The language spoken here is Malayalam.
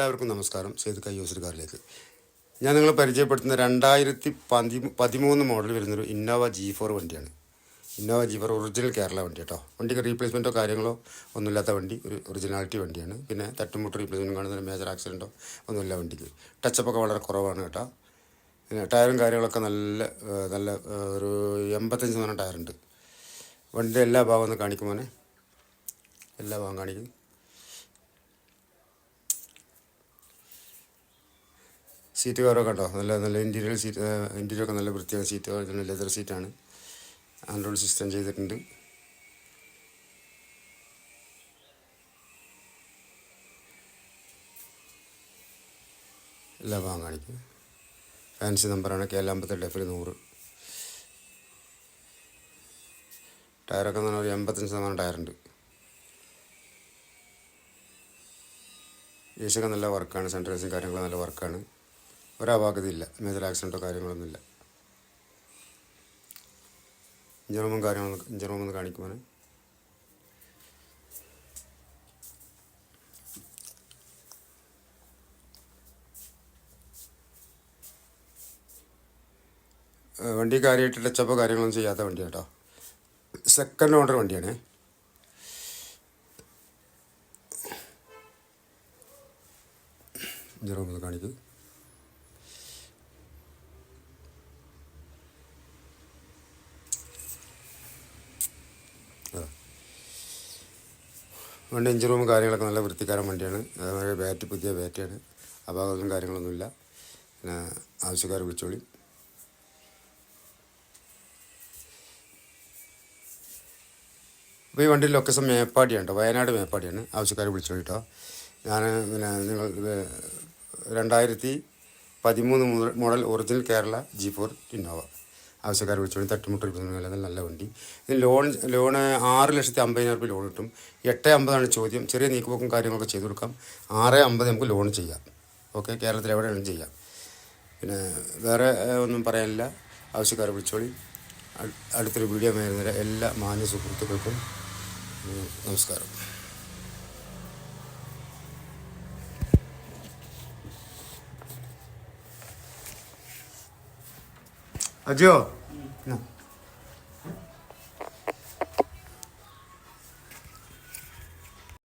എല്ലാവർക്കും നമസ്കാരം. സേതു കയ്യൂസർ കാറിലേക്ക് ഞാൻ നിങ്ങളെ പരിചയപ്പെടുത്തുന്ന 2013 മോഡൽ വരുന്നൊരു ഇന്നോവ G4 വണ്ടിയാണ്. ഇന്നോവ G4 ഒറിജിനൽ കേരള വണ്ടി കേട്ടോ. വണ്ടിക്ക് റീപ്ലേസ്മെൻറ്റോ കാര്യങ്ങളോ ഒന്നുമില്ലാത്ത വണ്ടി, ഒരു ഒറിജിനാലിറ്റി വണ്ടിയാണ്. പിന്നെ തട്ടുമുട്ട് റീപ്ലേസ്മെൻറ്റ് കാണുന്ന മേജർ ആക്സിഡൻറ്റോ ഒന്നുമില്ല വണ്ടിക്ക്. ടച്ചപ്പൊക്കെ വളരെ കുറവാണ് കേട്ടോ. പിന്നെ ടയറും കാര്യങ്ങളൊക്കെ നല്ല ഒരു 85% ടയറുണ്ട്. വണ്ടിയുടെ എല്ലാ ഭാഗവും ഒന്ന് കാണിക്കുമോനെ, എല്ലാ ഭാഗം കാണിക്കും. സീറ്റ് കവറൊക്കെ ഉണ്ടോ, നല്ല ഇൻറ്റീരിയറൊക്കെ നല്ല വൃത്തിയാണ്. സീറ്റ് കവർ ലെതർ സീറ്റാണ്. ആൻഡ്രോയിഡ് സിസ്റ്റം ചെയ്തിട്ടുണ്ട്. എല്ലാ ഭാഗം കാണിക്കും. ഫാൻസി നമ്പറാണ് KL58F100. ടയറൊക്കെ എന്ന് പറഞ്ഞാൽ 85% ടയറുണ്ട്. ഏഷ്യയൊക്കെ നല്ല വർക്കാണ്. സെൻട്രൈസും കാര്യങ്ങളും നല്ല വർക്കാണ്. ഒരപാകതയില്ല. മേജർ ആക്സിഡൻറ്റോ കാര്യങ്ങളൊന്നുമില്ല. ഇഞ്ചർ റൂമൊന്ന് കാണിക്കുവാൻ. വണ്ടി കാര്യമായിട്ട് ടച്ചപ്പോ കാര്യങ്ങളൊന്നും ചെയ്യാത്ത വണ്ടിയാണ് കേട്ടോ. സെക്കൻഡ് ഓണർ വണ്ടിയാണ്. ഇഞ്ചർ റൂമൊന്ന് കാണിക്കും. വണ്ടി ഇഞ്ചർ റൂമും കാര്യങ്ങളൊക്കെ നല്ല വൃത്തിക്കാരൻ വണ്ടിയാണ്. അതേപോലെ പുതിയ ബാറ്ററിയാണ്. അപാകതയും കാര്യങ്ങളൊന്നുമില്ല. പിന്നെ ആവശ്യക്കാർ വിളിച്ചോളി. അപ്പോൾ ഈ വണ്ടിയിൽ ലൊക്കേഷൻ മേപ്പാടിയാണ് കേട്ടോ, വയനാട് മേപ്പാടിയാണ്. ആവശ്യക്കാർ വിളിച്ചോളി കേട്ടോ. ഞാൻ പിന്നെ നിങ്ങൾ 2013 model original Kerala G4 Innova ആവശ്യക്കാർ വിളിച്ചോളി. തട്ടുമുട്ട് നല്ല വണ്ടി. ഇതിന് ലോണ് 6,50,000 ലോൺ കിട്ടും. 8,50 ചോദ്യം. ചെറിയ നീക്കുപോക്കും കാര്യങ്ങളൊക്കെ ചെയ്ത് കൊടുക്കാം. 6,50 നമുക്ക് ലോൺ ചെയ്യാം. ഓക്കെ, കേരളത്തിൽ എവിടെയാണെങ്കിലും ചെയ്യാം. പിന്നെ വേറെ ഒന്നും പറയാനില്ല. ആവശ്യക്കാർ വിളിച്ചോളി. അടുത്തൊരു വീഡിയോ വരുന്നവരെ എല്ലാ മാന്യ സുഹൃത്തുക്കൾക്കും നമസ്കാരം. അജോ